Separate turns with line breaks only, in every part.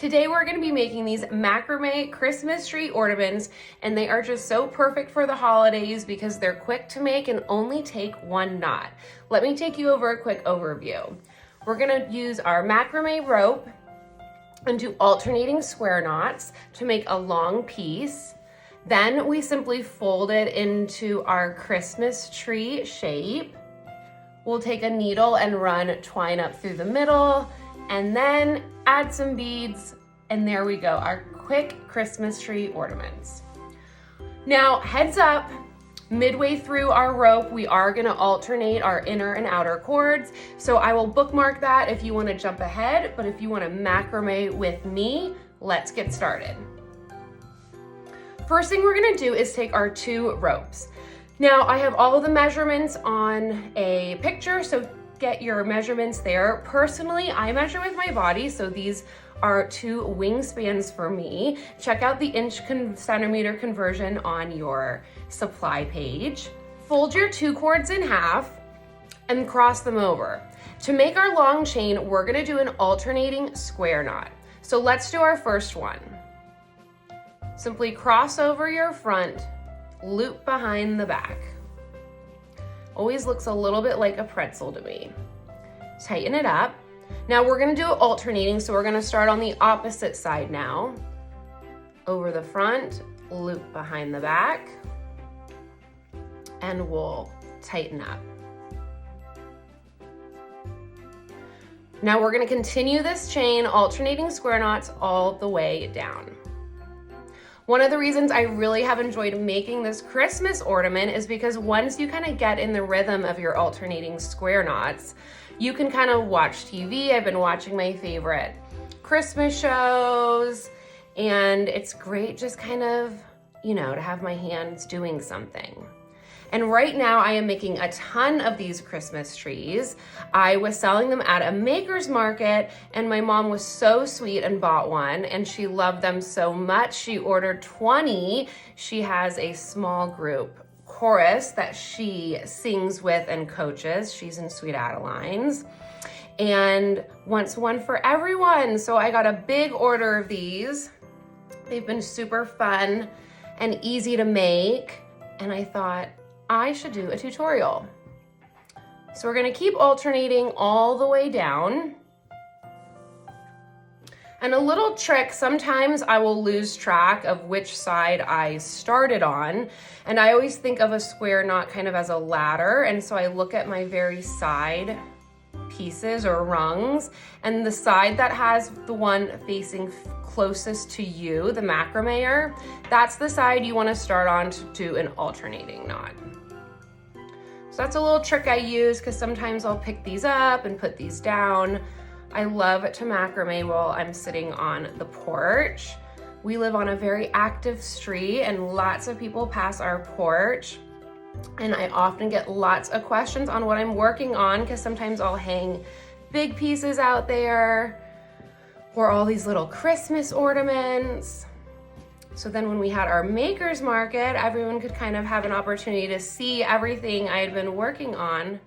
Today we're going to be making these macrame Christmas tree ornaments, and they are just so perfect for the holidays because they're quick to make and only take one knot. Let me take you over a quick overview. We're going to use our macrame rope and do alternating square knots to make a long piece. Then we simply fold it into our Christmas tree shape. We'll take a needle and run twine up through the middle, and then add some beads, and there we go, our quick Christmas tree ornaments. Now, heads up, midway through our rope, we are gonna alternate our inner and outer cords, so I will bookmark that if you wanna jump ahead, but if you wanna macrame with me, let's get started. First thing we're gonna do is take our 2 ropes. Now, I have all of the measurements on a picture, so get your measurements there. Personally, I measure with my body, so these are 2 wingspans for me. Check out the inch centimeter conversion on your supply page. Fold your 2 cords in half and cross them over. To make our long chain, we're gonna do an alternating square knot. So let's do our first one. Simply cross over your front, loop behind the back. Always looks a little bit like a pretzel to me. Tighten it up. Now we're gonna do alternating, so we're gonna start on the opposite side now. Over the front, loop behind the back, and we'll tighten up. Now we're gonna continue this chain, alternating square knots all the way down. One of the reasons I really have enjoyed making this Christmas ornament is because once you kind of get in the rhythm of your alternating square knots, you can kind of watch TV. I've been watching my favorite Christmas shows, and it's great just kind of, you know, to have my hands doing something. And right now I am making a ton of these Christmas trees. I was selling them at a maker's market, and my mom was so sweet and bought one, and she loved them so much. She ordered 20. She has a small group chorus that she sings with and coaches. She's in Sweet Adelines, and wants one for everyone. So I got a big order of these. They've been super fun and easy to make, and I thought, I should do a tutorial. So we're gonna keep alternating all the way down. And a little trick, sometimes I will lose track of which side I started on, and I always think of a square knot kind of as a ladder, and so I look at my very side pieces or rungs, and the side that has the one facing closest to you, the macrame, that's the side you want to start on to do an alternating knot. So that's a little trick I use because sometimes I'll pick these up and put these down. I love to macrame while I'm sitting on the porch. We live on a very active street and lots of people pass our porch. And I often get lots of questions on what I'm working on because sometimes I'll hang big pieces out there or all these little Christmas ornaments. So then when we had our maker's market, everyone could kind of have an opportunity to see everything I had been working on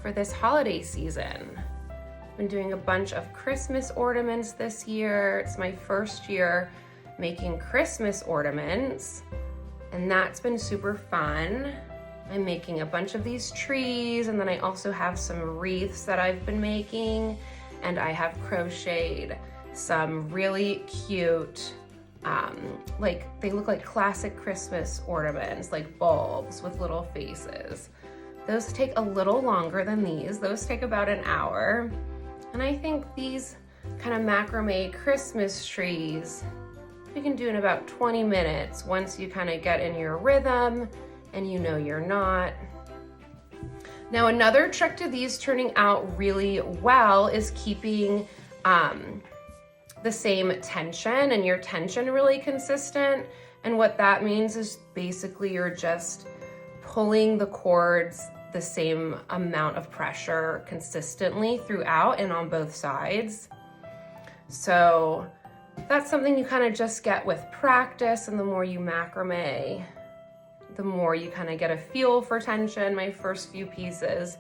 for this holiday season. I've been doing a bunch of Christmas ornaments this year. It's my first year making Christmas ornaments, and that's been super fun. I'm making a bunch of these trees, and then I also have some wreaths that I've been making, and I have crocheted some really cute like they look like classic Christmas ornaments, like bulbs with little faces. Those take a little longer than these. Those take about an hour. And I think these kind of macrame Christmas trees, you can do in about 20 minutes once you kind of get in your rhythm and you know you're not. Now, another trick to these turning out really well is keeping the same tension and your tension really consistent. And what that means is basically you're just pulling the cords the same amount of pressure consistently throughout and on both sides. So that's something you kind of just get with practice, and the more you macrame, the more you kind of get a feel for tension. My first few pieces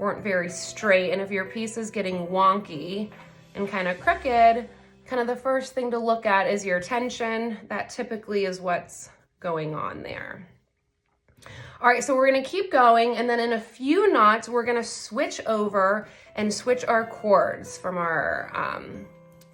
weren't very straight, and if your piece is getting wonky and kind of crooked, kind of the first thing to look at is your tension. That typically is what's going on there. All right, so we're gonna keep going, and then in a few knots, we're gonna switch over and switch our cords from our,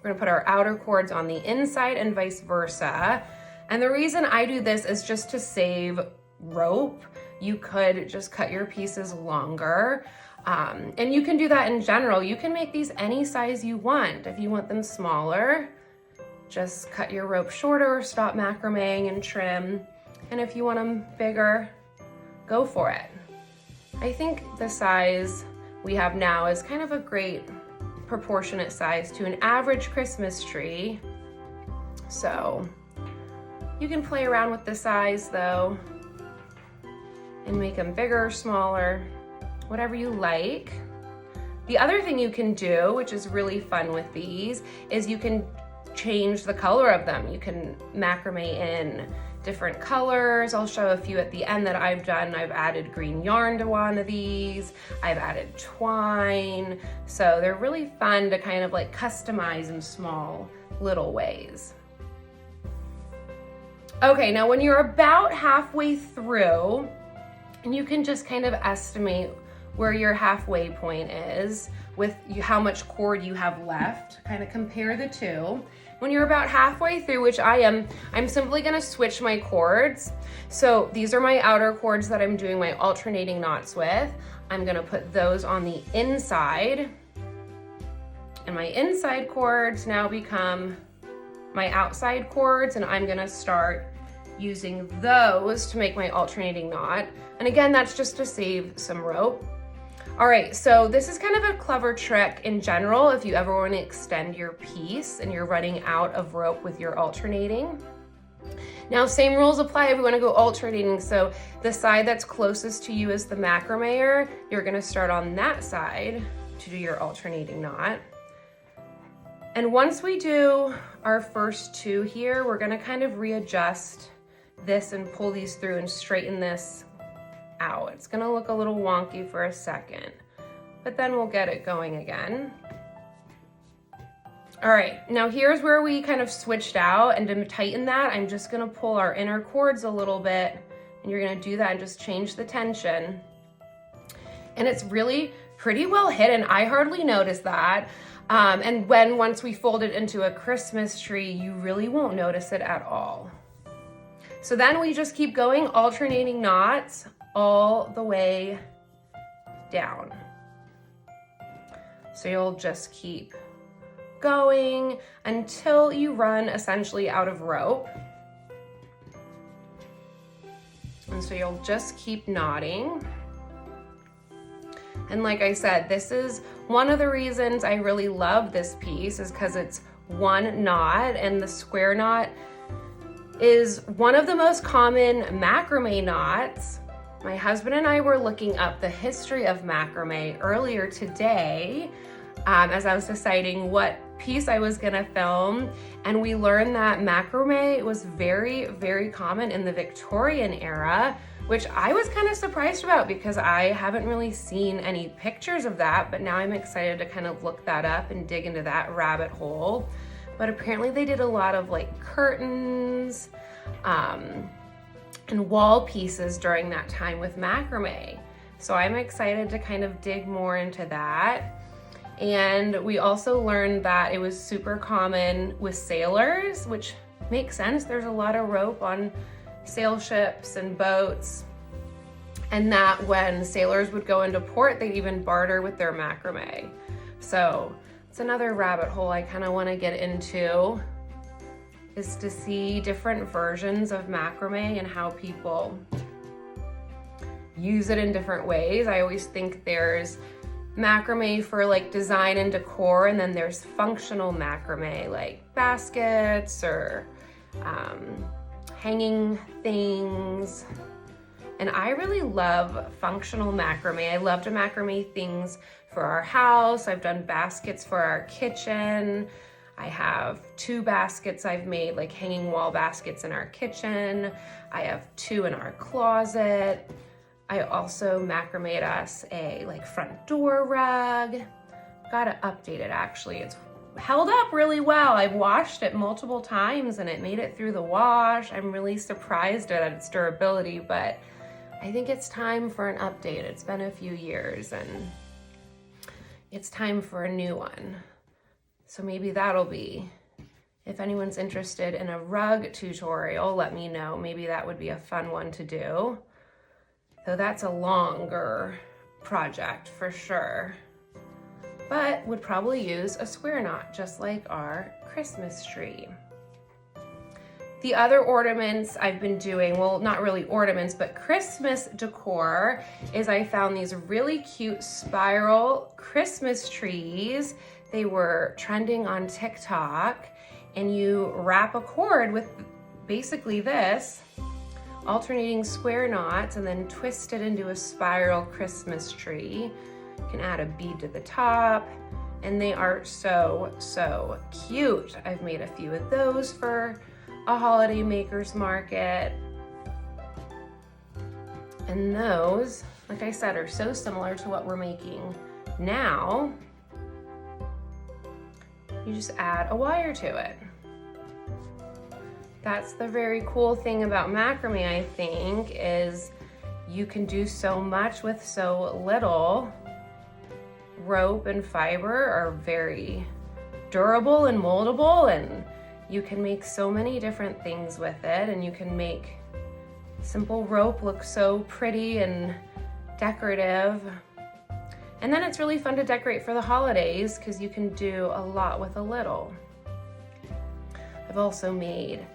we're gonna put our outer cords on the inside and vice versa. And the reason I do this is just to save rope. You could just cut your pieces longer. And you can do that in general. You can make these any size you want. If you want them smaller, just cut your rope shorter or stop macrameing and trim. And if you want them bigger, go for it. I think the size we have now is kind of a great proportionate size to an average Christmas tree. So you can play around with the size though and make them bigger or smaller, whatever you like. The other thing you can do, which is really fun with these, is you can change the color of them. You can macrame in different colors. I'll show a few at the end that I've done. I've added green yarn to one of these. I've added twine. So they're really fun to kind of like customize in small little ways. Okay, now when you're about halfway through, and you can just kind of estimate where your halfway point is with how much cord you have left, kind of compare the two. When you're about halfway through, which I am, I'm simply gonna switch my cords. So these are my outer cords that I'm doing my alternating knots with. I'm gonna put those on the inside, and my inside cords now become my outside cords, and I'm gonna start using those to make my alternating knot. And again, that's just to save some rope. All right, so this is kind of a clever trick in general if you ever want to extend your piece and you're running out of rope with your alternating. Now, same rules apply if we want to go alternating. So the side that's closest to you is the macrame. You're going to start on that side to do your alternating knot. And once we do our first two here, we're going to kind of readjust this and pull these through and straighten this out. It's gonna look a little wonky for a second, but then we'll get it going again. All right, now here's where we kind of switched out, and to tighten that, I'm just gonna pull our inner cords a little bit, and you're gonna do that and just change the tension. And it's really pretty well hidden. I hardly noticed that. And once we fold it into a Christmas tree, you really won't notice it at all. So then we just keep going, alternating knots all the way down. So you'll just keep going until you run essentially out of rope. And so you'll just keep knotting. And like I said, this is one of the reasons I really love this piece, is because it's one knot, and the square knot is one of the most common macrame knots. My husband and I were looking up the history of macrame earlier today as I was deciding what piece I was gonna film, and we learned that macrame was very, very common in the Victorian era, which I was kind of surprised about because I haven't really seen any pictures of that, but now I'm excited to kind of look that up and dig into that rabbit hole. But apparently they did a lot of like curtains and wall pieces during that time with macrame. So I'm excited to kind of dig more into that. And we also learned that it was super common with sailors, which makes sense. There's a lot of rope on sail ships and boats. And that when sailors would go into port, they'd even barter with their macrame. So it's another rabbit hole I kind of want to get into, is to see different versions of macrame and how people use it in different ways. I always think there's macrame for like design and decor, and then there's functional macrame like baskets or hanging things. And I really love functional macrame. I love to macrame things for our house. I've done baskets for our kitchen. I have 2 baskets I've made, like hanging wall baskets in our kitchen. I have 2 in our closet. I also macrameed us a like front door rug. Gotta update it actually. It's held up really well. I've washed it multiple times and it made it through the wash. I'm really surprised at its durability, but I think it's time for an update. It's been a few years and it's time for a new one. So maybe that'll be, if anyone's interested in a rug tutorial, let me know. Maybe that would be a fun one to do. Though that's a longer project for sure, but would probably use a square knot just like our Christmas tree. The other ornaments I've been doing, well, not really ornaments, but Christmas decor, is I found these really cute spiral Christmas trees. They were trending on TikTok, and you wrap a cord with basically this, alternating square knots, and then twist it into a spiral Christmas tree. You can add a bead to the top, and they are so, so cute. I've made a few of those for a holiday maker's market. And those, like I said, are so similar to what we're making now. You just add a wire to it. That's the very cool thing about macrame, I think, is you can do so much with so little. Rope and fiber are very durable and moldable, and you can make so many different things with it, and you can make simple rope look so pretty and decorative. And then it's really fun to decorate for the holidays because you can do a lot with a little. I've also made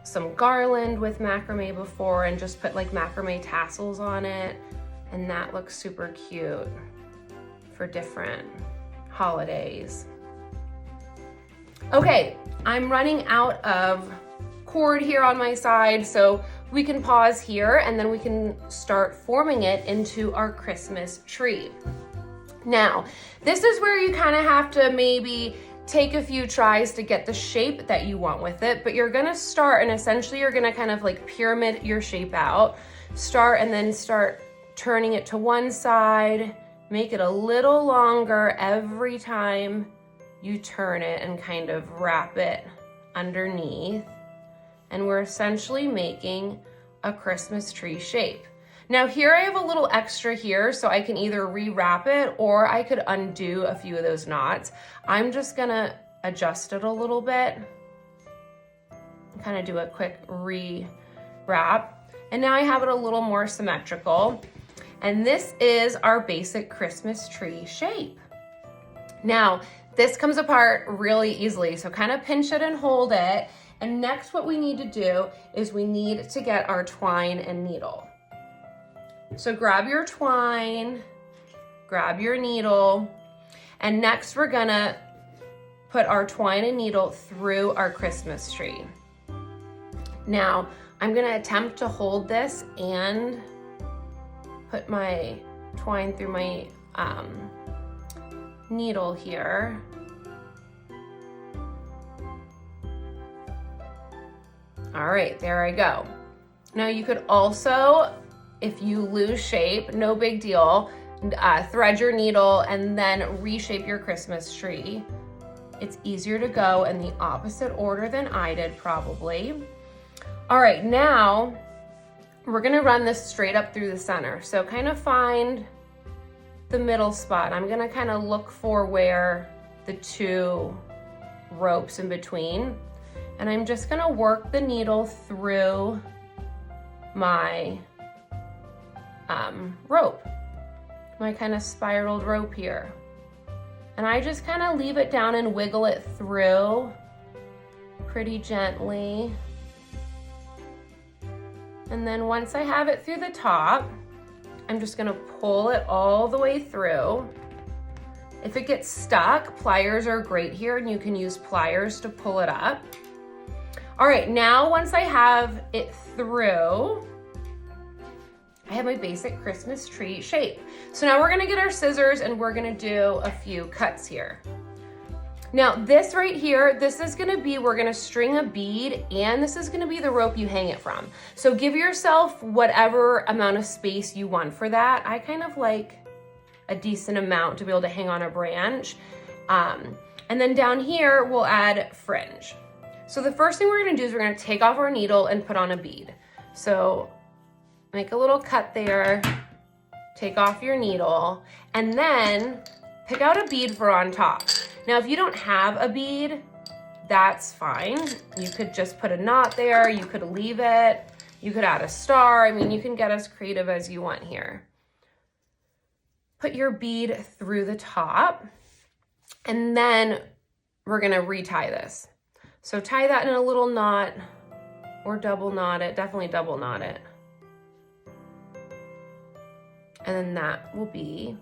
some garland with macrame before and just put like macrame tassels on it, and that looks super cute for different holidays. Okay, I'm running out of cord here on my side, so we can pause here and then we can start forming it into our Christmas tree. Now, this is where you kind of have to maybe take a few tries to get the shape that you want with it, but you're gonna start, and essentially you're gonna kind of like pyramid your shape out. Start and then start turning it to one side, make it a little longer every time you turn it and kind of wrap it underneath. And we're essentially making a Christmas tree shape. Now here I have a little extra here, so I can either rewrap it or I could undo a few of those knots. I'm just gonna adjust it a little bit, kind of do a quick re-wrap. And now I have it a little more symmetrical. And this is our basic Christmas tree shape. Now, this comes apart really easily, so kind of pinch it and hold it. And next what we need to do is we need to get our twine and needle. So grab your twine, grab your needle, and next we're gonna put our twine and needle through our Christmas tree. Now, I'm gonna attempt to hold this and put my twine through my needle here. All right, there I go. Now you could also, if you lose shape, no big deal, thread your needle and then reshape your Christmas tree. It's easier to go in the opposite order than I did probably. All right, now we're gonna run this straight up through the center. So kind of find the middle spot. I'm gonna kind of look for where the two ropes in between, and I'm just gonna work the needle through my rope, my kind of spiraled rope here. And I just kind of leave it down and wiggle it through pretty gently. And then once I have it through the top, I'm just gonna pull it all the way through. If it gets stuck, pliers are great here, and you can use pliers to pull it up. All right, now once I have it through, I have my basic Christmas tree shape. So now we're gonna get our scissors and we're gonna do a few cuts here. Now this right here, this is gonna be, we're gonna string a bead, and this is gonna be the rope you hang it from. So give yourself whatever amount of space you want for that. I kind of like a decent amount to be able to hang on a branch. And then down here, we'll add fringe. So the first thing we're gonna do is we're gonna take off our needle and put on a bead. So make a little cut there, take off your needle, and then pick out a bead for on top. Now, if you don't have a bead, that's fine. You could just put a knot there, you could leave it, you could add a star. I mean, you can get as creative as you want here. Put your bead through the top, and then we're gonna retie this. So tie that in a little knot, or double knot it, definitely double knot it. And then that will be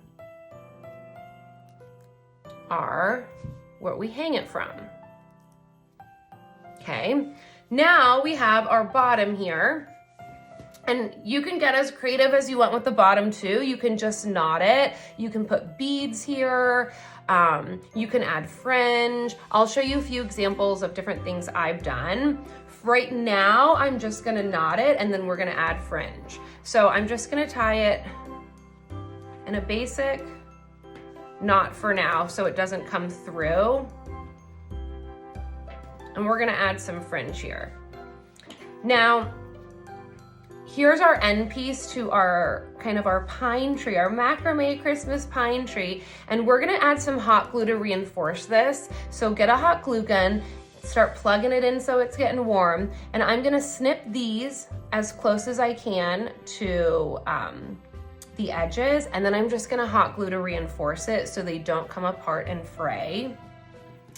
where we hang it from. Okay, now we have our bottom here. And you can get as creative as you want with the bottom too. You can just knot it. You can put beads here. You can add fringe. I'll show you a few examples of different things I've done. Right now, I'm just gonna knot it and then we're gonna add fringe. So I'm just gonna tie it in a basic knot for now so it doesn't come through. And we're gonna add some fringe here. Now, here's our end piece to our kind of our pine tree, our macrame Christmas pine tree. And we're gonna add some hot glue to reinforce this. So get a hot glue gun, start plugging it in so it's getting warm. And I'm gonna snip these as close as I can to the edges. And then I'm just gonna hot glue to reinforce it so they don't come apart and fray.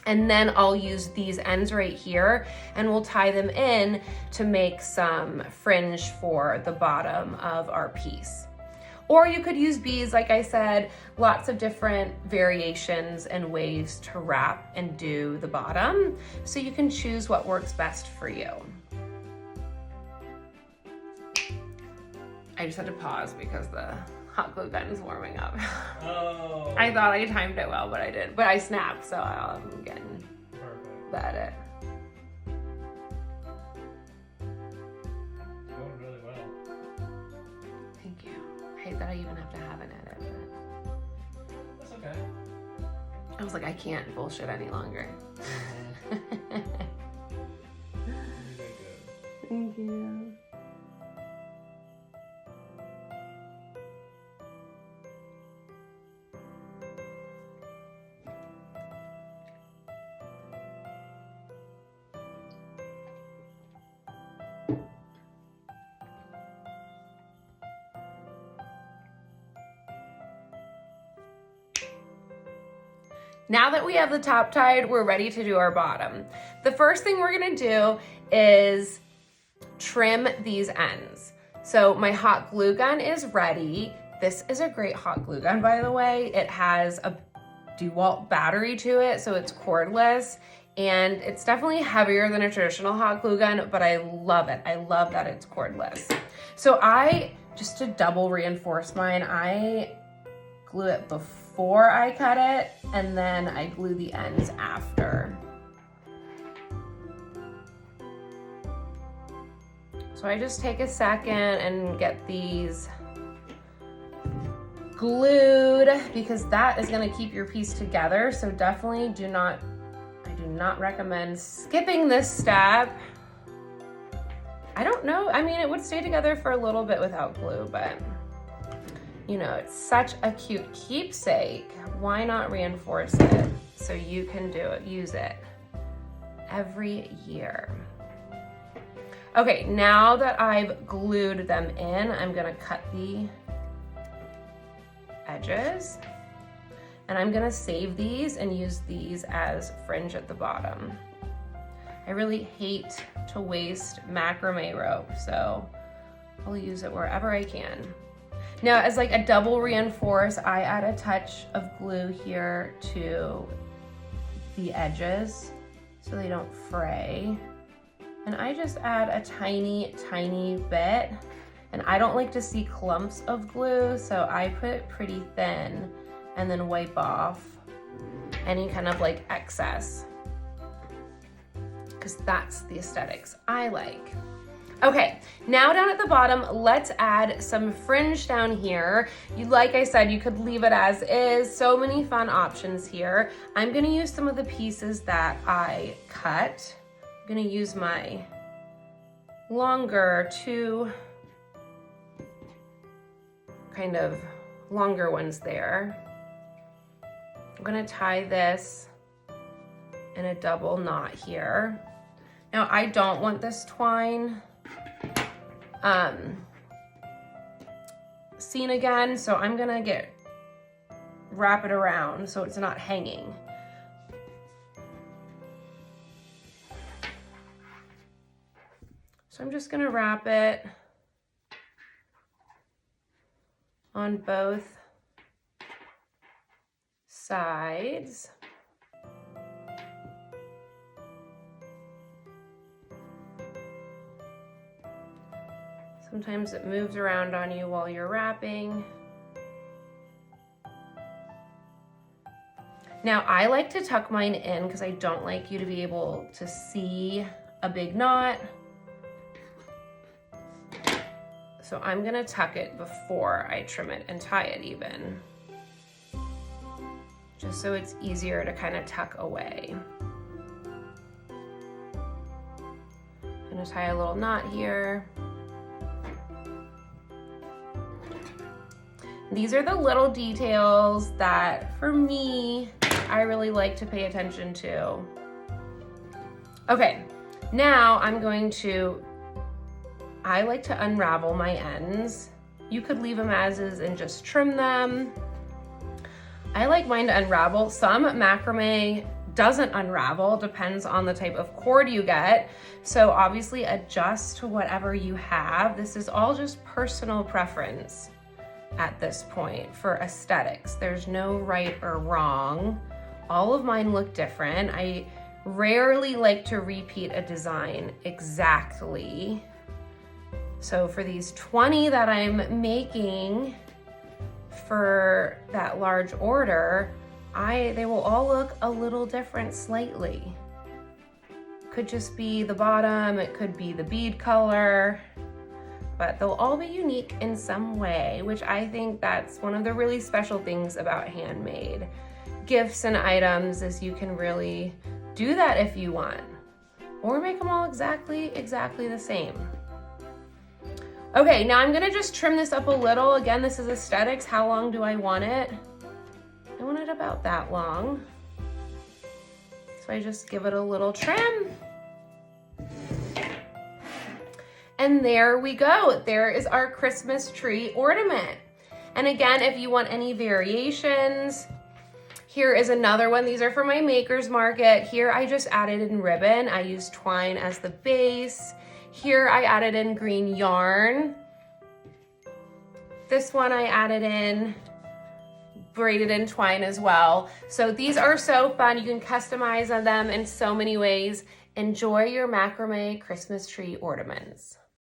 And then I'll use these ends right here and we'll tie them in to make some fringe for the bottom of our piece. Or you could use beads, like I said, lots of different variations and ways to wrap and do the bottom. So you can choose what works best for you. I just had to pause because the hot glue gun is warming up.
Oh.
I thought I timed it well, but I didn't. But I snapped, so I'm getting the edit.
Going really well.
Thank you. I hate that I even have to have an edit, but
That's okay.
I was like, I can't bullshit any longer.
Really good.
Thank you. Now that we have the top tied, we're ready to do our bottom. The first thing we're gonna do is trim these ends. So my hot glue gun is ready. This is a great hot glue gun, by the way. It has a DeWalt battery to it, so it's cordless. And it's definitely heavier than a traditional hot glue gun, but I love it. I love that it's cordless. So just to double reinforce mine, I glue it before I cut it, and then I glue the ends after. So I just take a second and get these glued because that is gonna keep your piece together. So definitely I do not recommend skipping this step. I don't know, I mean, it would stay together for a little bit without glue, but you know, it's such a cute keepsake. Why not reinforce it so you can use it every year? Okay, now that I've glued them in, I'm gonna cut the edges and I'm gonna save these and use these as fringe at the bottom. I really hate to waste macrame rope, so I'll use it wherever I can. Now, as like a double reinforce, I add a touch of glue here to the edges so they don't fray. And I just add a tiny, tiny bit. And I don't like to see clumps of glue, so I put it pretty thin and then wipe off any kind of like excess, because that's the aesthetics I like. Okay, now down at the bottom, let's add some fringe down here. Like I said, you could leave it as is. So many fun options here. I'm gonna use some of the pieces that I cut. I'm gonna use my longer two kind of longer ones there. I'm gonna tie this in a double knot here. Now I don't want this twine seen again, so I'm gonna wrap it around so it's not hanging. So I'm just gonna wrap it on both sides. Sometimes it moves around on you while you're wrapping. Now I like to tuck mine in because I don't like you to be able to see a big knot. So I'm gonna tuck it before I trim it and tie it even. Just so it's easier to kind of tuck away. I'm gonna tie a little knot here. These are the little details that, for me, I really like to pay attention to. Okay, now I like to unravel my ends. You could leave them as is and just trim them. I like mine to unravel. Some macrame doesn't unravel, depends on the type of cord you get. So obviously adjust to whatever you have. This is all just personal preference at this point for aesthetics. There's no right or wrong. All of mine look different. I rarely like to repeat a design exactly. So for these 20 that I'm making for that large order, they will all look a little different slightly. Could just be the bottom, it could be the bead color, but they'll all be unique in some way, which I think that's one of the really special things about handmade gifts and items is you can really do that if you want, or make them all exactly the same. Okay, now I'm gonna just trim this up a little. Again, this is aesthetics. How long do I want it? I want it about that long. So I just give it a little trim. And there we go. There is our Christmas tree ornament. And again, if you want any variations, here is another one. These are for my maker's market. Here I just added in ribbon. I used twine as the base. Here I added in green yarn. This one I added in braided in twine as well. So these are so fun. You can customize them in so many ways. Enjoy your macrame Christmas tree ornaments.